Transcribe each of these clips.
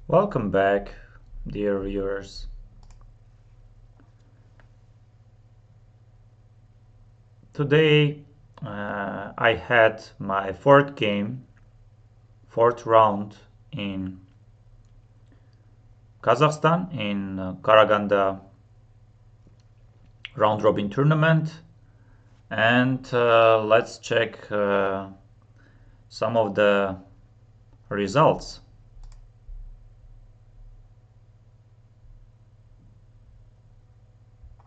Welcome back, dear viewers. Today I had my fourth round in Kazakhstan in Karaganda round robin tournament, and let's check some of the results.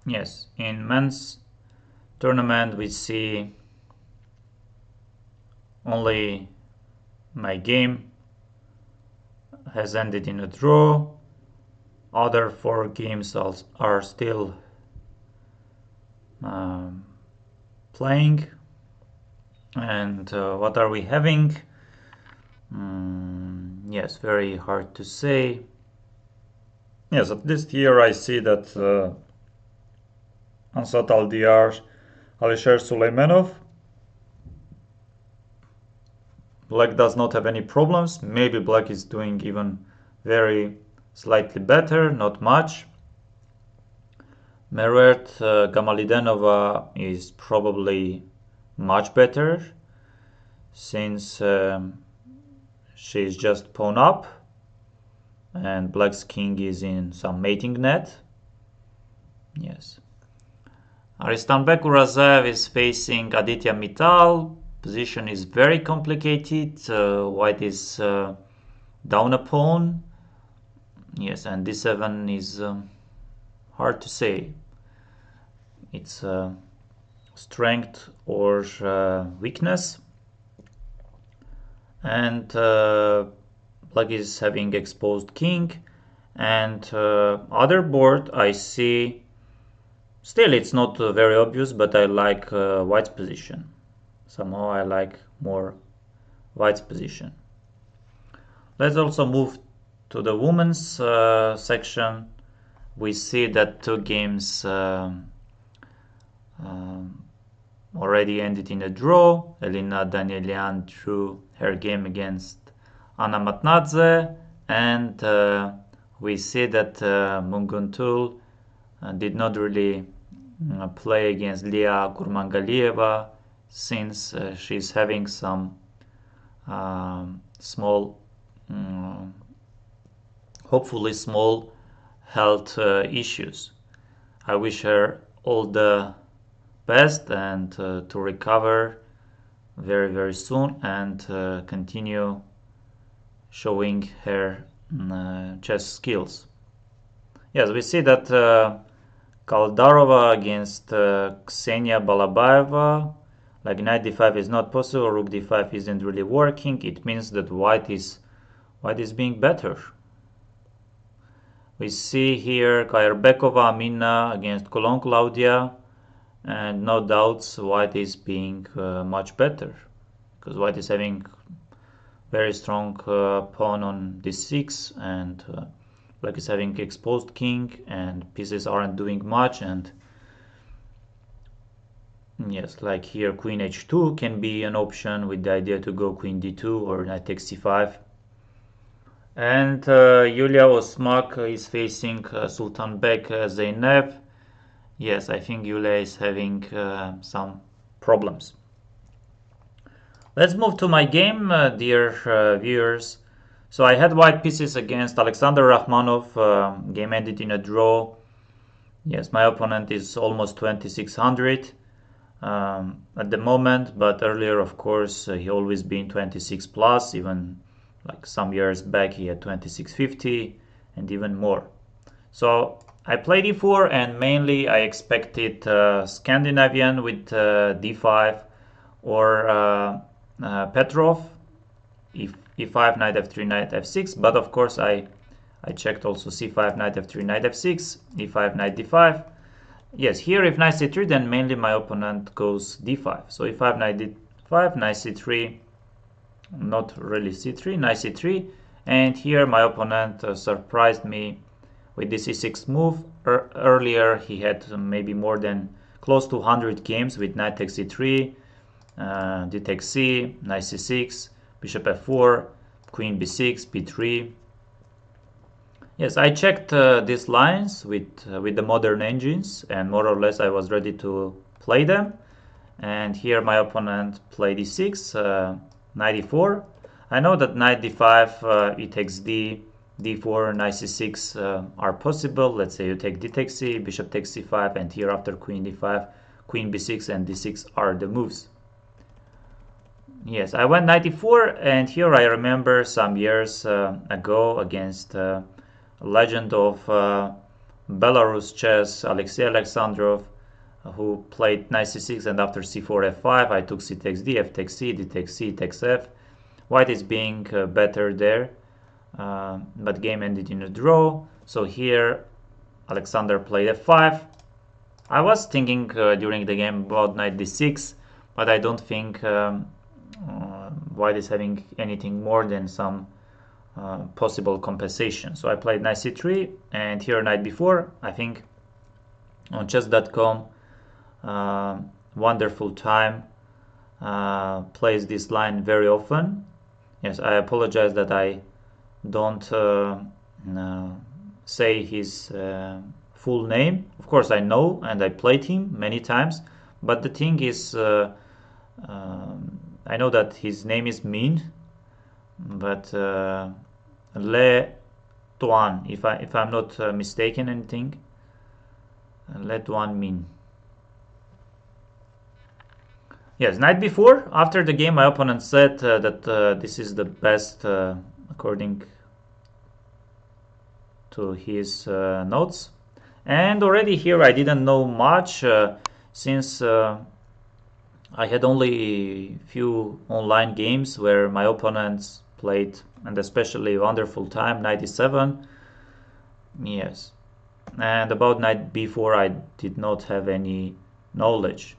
Yes, in men's tournament we see only my game has ended in a draw. Other 4 games are still playing. And what are we having? Yes, very hard to say. Yes, at least here I see that Ansat Aldiyar, Alisher Suleymanov. Black does not have any problems. Maybe black is doing even very slightly better, not much. Meret Gamalidenova is probably much better since she's just pawn up and black's king is in some mating net. Yes. Aristanbek Urazev is facing Aditya Mittal. Position is very complicated. White is down a pawn. Yes, and d7 is hard to say. It's strength or weakness. And black is having exposed king. And other board I see, still it's not very obvious, but I like white's position. Somehow I like more white's position. Let's also move to the women's section. We see that 2 games already ended in a draw. Elina Danielian drew her game against Anna Matnadze, and we see that Munguntul did not really play against Lia Gurmangalieva since she's having some small, hopefully small health issues. I wish her all the best and to recover very soon and continue showing her chess skills. Yes, we see that Kaldarova against Ksenia Balabaeva, like knight d5 is not possible, rook d5 isn't really working. It means that white is being better. We see here Kayerbekova Amina against Colon Claudia, and no doubts white is being much better because white is having very strong pawn on d6 and black is having exposed king and pieces aren't doing much. And yes, like here queen h2 can be an option with the idea to go queen d2 or knight takes c5. And Yulia Osmak is facing Sultanbek Zeynep. Yes, I think Yulia is having some problems. Let's move to my game, dear viewers. So I had white pieces against Alexander Rakhmanov. Game ended in a draw. Yes, my opponent is almost 2600 at the moment, but earlier, of course, he always been 26 plus. Even like some years back, he had 2650 and even more. So I played e4, and mainly I expected Scandinavian with d5 or Petrov, e5, knight f3, knight f6. But of course I checked also c5, knight f3, knight f6, e5, knight d5. Yes, here if knight c3, then mainly my opponent goes d5. So e5, knight d5, knight c3, not really c3, knight c3. And here my opponent surprised me with this e6 move. Earlier he had maybe more than close to 100 games with knight takes c3, d takes c, knight c6, bishop f4, queen b6, b3. Yes, I checked these lines with the modern engines, and more or less I was ready to play them. And here my opponent played d6, knight e4. I know that knight d5, e takes d, d4, knight c6 are possible. Let's say you take d takes c, bishop takes c5, and here after queen d5, queen b6 and d6 are the moves. Yes, I went knight e4, and here I remember some years ago against a legend of Belarus chess, Alexei Alexandrov, who played knight c6 and after c4 f5 I took c takes d, f takes c, d takes c, takes f. White is being better there, but game ended in a draw. So here Alexander played f5. I was thinking during the game about knight d6, but I don't think White is having anything more than some possible compensation. So I played knight c3, and here knight b4. I think on chess.com wonderful time plays this line very often. Yes, I apologize that I don't say his full name. Of course I know and I played him many times, but the thing is I know that his name is Min, but Le Tuan, if I'm not mistaken anything, Le Tuan Min. Yes, night before, after the game, my opponent said that this is the best according to his notes. And already here I didn't know much since I had only few online games where my opponents played, and especially wonderful time, knight e7. Yes. And about knight b4 I did not have any knowledge.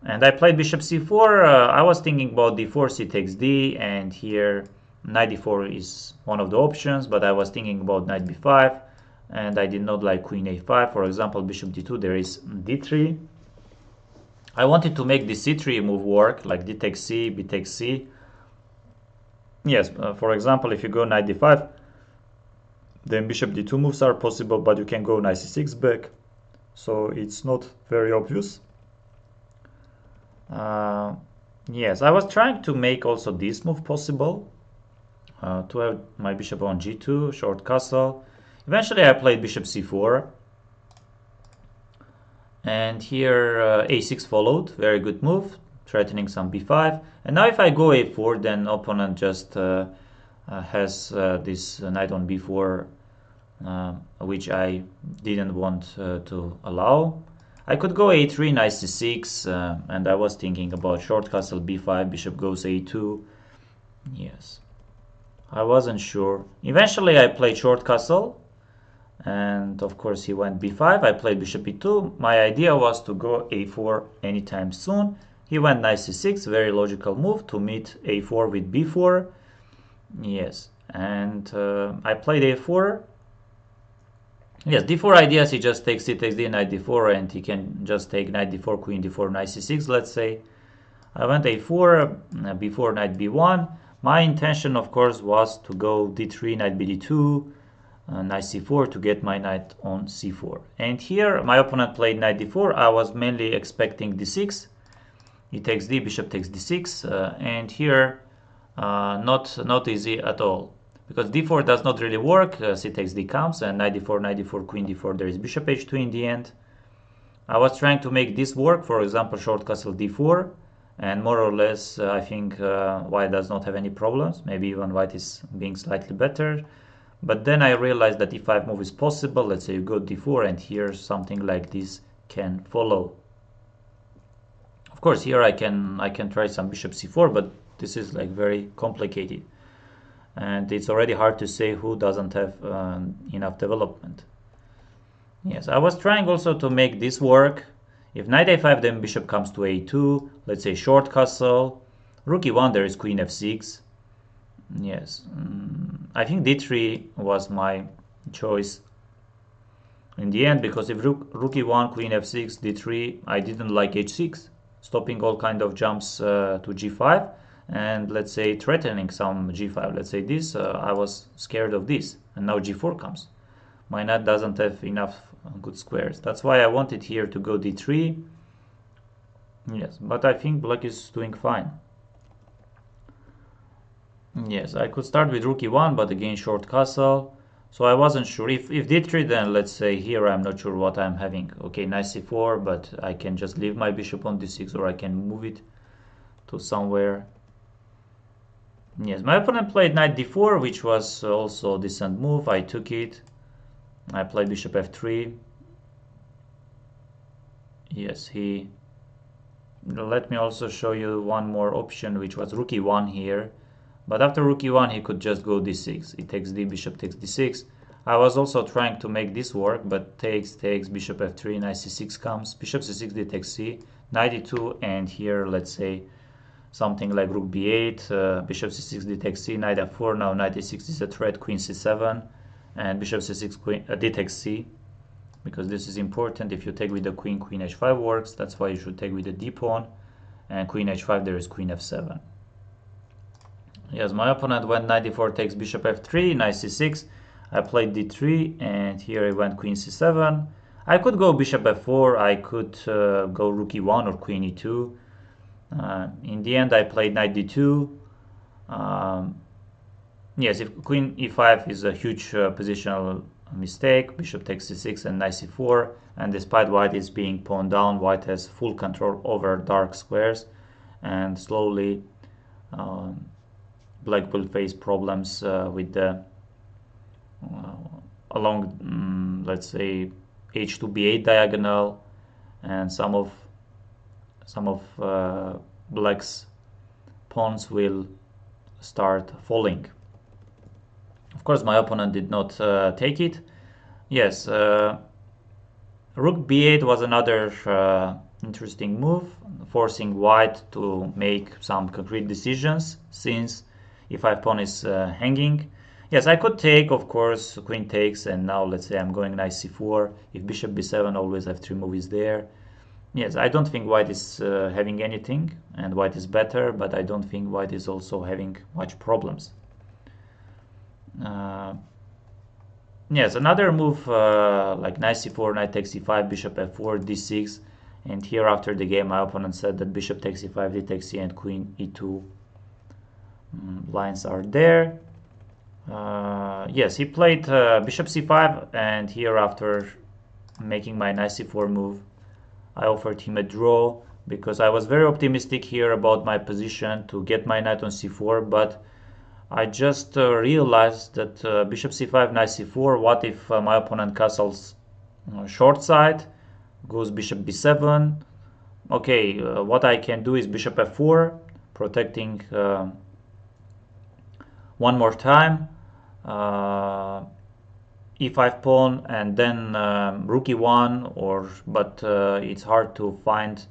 And I played bishop c4. I was thinking about d4, c takes d, and here knight d4 is one of the options, but I was thinking about knight b5, and I did not like queen a5. For example, bishop d2, there is d3. I wanted to make the c3 move work, like d takes c, b takes c. Yes, for example, if you go knight d5, then bishop d2 moves are possible, but you can go knight c6 back, so it's not very obvious. Yes, I was trying to make also this move possible, to have my bishop on g2, short castle. Eventually I played bishop c4, and here a6 followed, very good move, threatening some b5. And now if I go a4, then opponent just has this knight on b4, which I didn't want to allow. I could go a3, knight c6, and I was thinking about short castle b5, bishop goes a2. Yes, I wasn't sure. Eventually I played short castle, and of course he went b5. I played bishop e2. My idea was to go a4 anytime soon. He went knight c6, very logical move to meet a4 with b4. Yes, and I played a4. Yes, d4 ideas, he just takes c takes d, knight d4, and he can just take knight d4, queen d4, knight c6, let's say. I went a4, b4, knight b1. My intention, of course, was to go d3, knight bd2, knight c4 to get my knight on c4. And here my opponent played knight d4. I was mainly expecting d6. He takes d, bishop takes d6, and here not easy at all, because d4 does not really work. C takes d comes, and knight d4, queen d4, there is bishop h2 in the end. I was trying to make this work, for example, short castle d4, and more or less I think white does not have any problems. Maybe even white is being slightly better. But then I realized that e5 move is possible. Let's say you go d4, and here something like this can follow. Of course, here I can try some bishop c4, but this is like very complicated, and it's already hard to say who doesn't have enough development. Yes, I was trying also to make this work. If knight a5, then bishop comes to a2. Let's say short castle. Rook e1, there is queen f6. Yes, I think d3 was my choice in the end, because if rook e1, queen f6, d3, I didn't like h6, stopping all kind of jumps to g5. and let's say threatening some g5. Let's say this, I was scared of this, and now g4 comes. My knight doesn't have enough good squares. That's why I wanted here to go d3. Yes, but I think black is doing fine. Yes, I could start with rook e1, but again short castle. So I wasn't sure. If d3, then let's say here I'm not sure what I'm having. Okay, knight c4, but I can just leave my bishop on d6, or I can move it to somewhere. Yes, my opponent played knight d4, which was also a decent move. I took it. I played bishop f3. Yes, he... Let me also show you one more option, which was rook e1 here. But after rook e1, he could just go d6. It takes d, bishop takes d6. I was also trying to make this work, but takes, bishop f3, knight c6 comes, bishop c6, d takes c, knight e2, and here, let's say, something like rook b8, bishop c6, d takes c, knight f4, now knight e6 is a threat, queen c7, and bishop c6, queen, d takes c, because this is important. If you take with the queen, queen h5 works, that's why you should take with the d pawn, and queen h5, there is queen f7. Yes, my opponent went knight d4 takes bishop f3, knight c6. I played d3, and here I went queen c7. I could go bishop f4, I could go rook e1 or queen e2. In the end, I played knight d2. Yes, if queen e5 is a huge positional mistake, bishop takes c6 and knight c4. And despite white is being pawned down, white has full control over dark squares, and slowly black will face problems with the along let's say h2 b8 diagonal, and some of black's pawns will start falling. Of course, my opponent did not take it. Yes, rook b8 was another interesting move, forcing white to make some concrete decisions, since e5 pawn is hanging. Yes, I could take, of course, queen takes, and now let's say I'm going knight c4. If bishop b7, always f3 move is there. Yes, I don't think white is having anything, and white is better, but I don't think white is also having much problems. Yes, another move like knight c4, knight takes c5, bishop f4, d6, and here after the game my opponent said that bishop takes c5, d takes c, and queen e2 lines are there. Yes, he played bishop c5, and here after making my knight c4 move, I offered him a draw, because I was very optimistic here about my position to get my knight on c4, but I just realized that bishop c5, knight c4, what if my opponent castles short side, goes bishop b7. Okay, what I can do is bishop f4, protecting one more time, e5 pawn, and then rook e1, but it's hard to find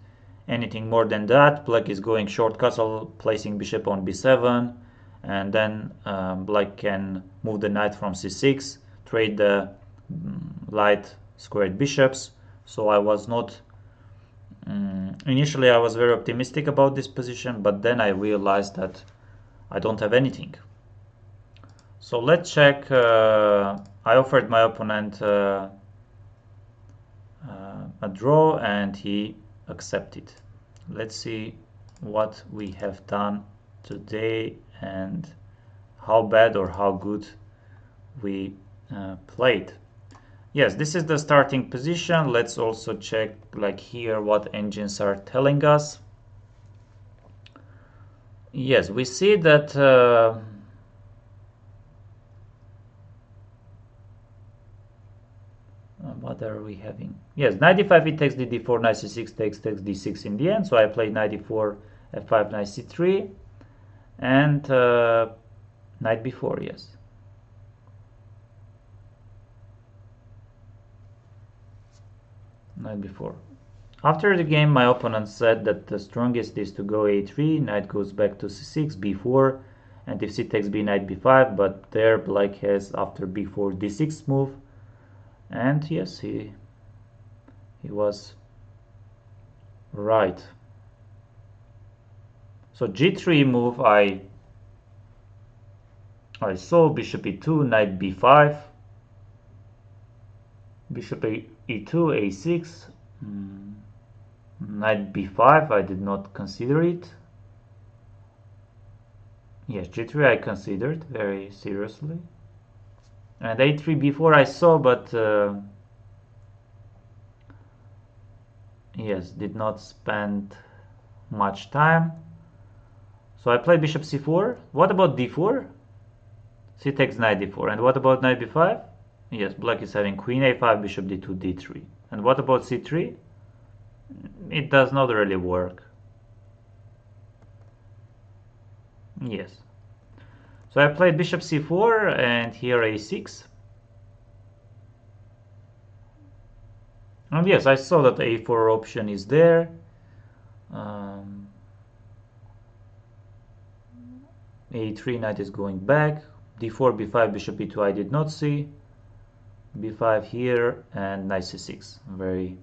anything more than that. Black is going short castle, placing bishop on b7, and then black can move the knight from c6, trade the light squared bishops. So I was not initially I was very optimistic about this position, but then I realized that I don't have anything. So let's check. I offered my opponent a draw, and he accepted. Let's see what we have done today and how bad or how good we played. Yes, this is the starting position. Let's also check, like here, what engines are telling us. Yes, we see that what are we having? Yes, knight d5, it takes d4, knight c6 takes d6 in the end. So I played knight d4, f5, knight c3, and knight b4, yes. Knight b4. After the game, my opponent said that the strongest is to go a3, knight goes back to c6, b4, and if c takes b, knight b5, but there black has, after b4, d6 move, and yes, he was right. So g3 move, I saw bishop e2, knight b5, bishop e2, a6, knight b5, I did not consider it. Yes, g3 I considered very seriously. And a3, b4 I saw, but yes, did not spend much time. So I played bishop c4. What about d4? C takes knight d4. And what about knight b5? Yes, black is having queen a5, bishop d2, d3. And what about c3? It does not really work. Yes. So I played bishop c4 and here a6. And yes, I saw that a4 option is there. A3, knight is going back. d4, b5, bishop e2 I did not see. b5 here and knight c6. Very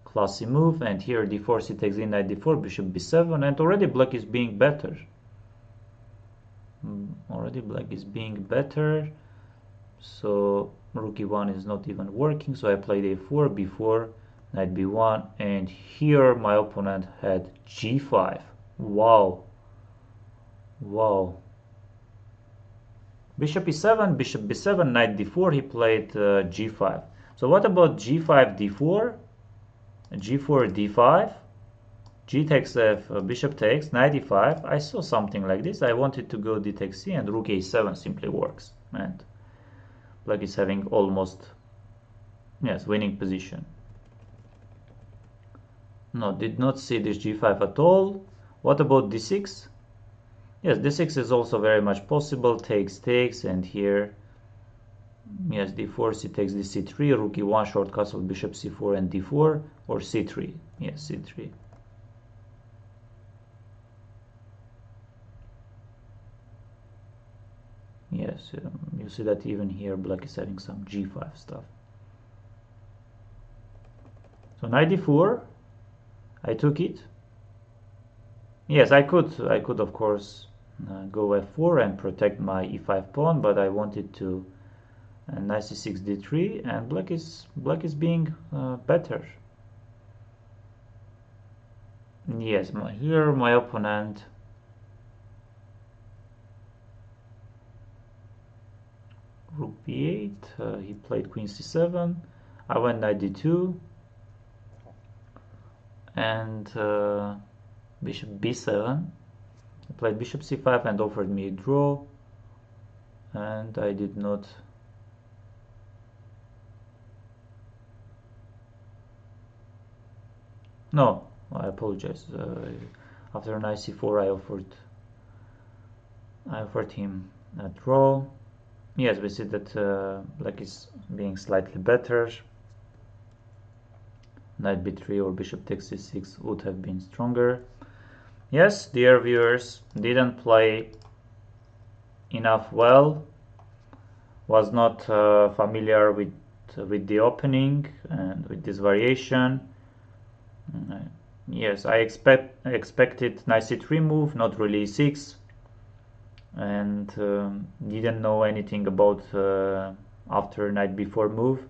classy move. And here d4, c takes in, knight d4, bishop b7. And already black is being better. So rook e1 is not even working. So I played a4, b4, knight b1. And here my opponent had g5. Wow. Bishop e7, bishop b7, knight d4, he played g5. So what about g5, d4, g4, d5, g takes f, bishop takes, knight e5. I saw something like this. I wanted to go d takes c and rook a7 simply works. And black is having almost, yes, winning position. No, did not see this g5 at all. What about d6? Yes, d6 is also very much possible. Takes, and here, yes, d4, c takes dc3, rook e1, short castle, bishop c4 and d4, or c3. Yes, c3. Yes, you see that even here black is having some g5 stuff. So knight d4, I took it. Yes, I could of course go f4 and protect my e5 pawn, but I wanted to knight c6, d3, and black is being better. Yes, here my opponent rook b8, he played queen c7, I went knight d2, and bishop b7. He played bishop c5 and offered me a draw, and I did not. No, I apologize. After knight c4, I offered him a draw. Yes, we see that black is being slightly better. Knight b3 or bishop takes c6 would have been stronger. Yes, dear viewers, didn't play enough well. Was not familiar with the opening and with this variation. Yes, I expected knight c3 move, not really e6, and didn't know anything about after knight b4 move.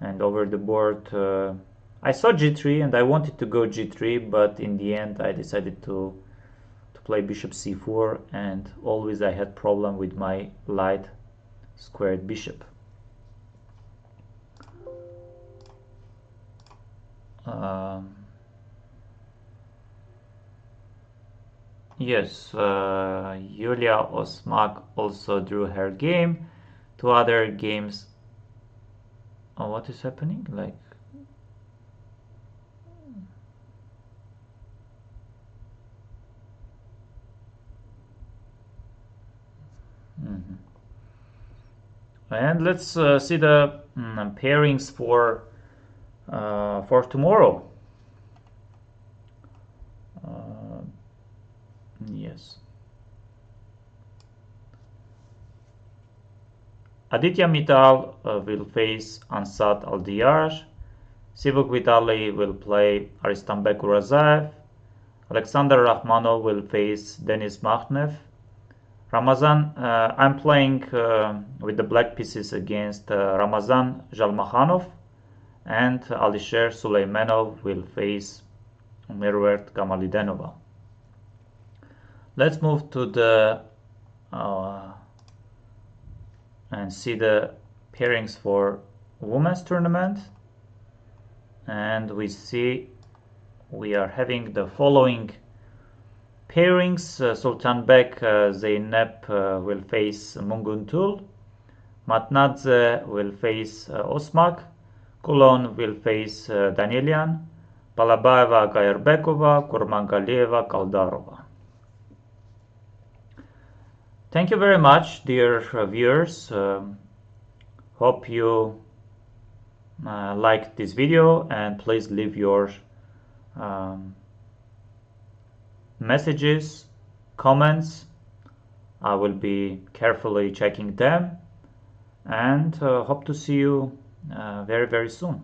And over the board I saw g3 and I wanted to go g3, but in the end I decided to play bishop c4, and always I had problem with my light squared bishop. Yes, Yulia Osmak also drew her game. Two other games. Oh, what is happening? Like, and let's see the pairings for tomorrow. Yes. Aditya Mittal will face Ansat Aldiyar. Sivuk Vitali will play Aristan Bekurazaev. Alexander Rahmanov will face Denis Makhnev. Ramazan, I'm playing with the black pieces against Ramazan Jalmakhanov, and Alisher Suleimanov will face Mervert Gamalidenova. Let's move to the and see the pairings for women's tournament, and we see we are having the following pairings. Sultanbek Zeynep will face Munguntul, Matnadze will face Osmak, Kulon will face Danielian, Balabaeva Gayerbekova, Kurmangalieva Kaldarova. Thank you very much, dear viewers. Hope you liked this video, and please leave your messages, comments. I will be carefully checking them, and hope to see you very, very soon.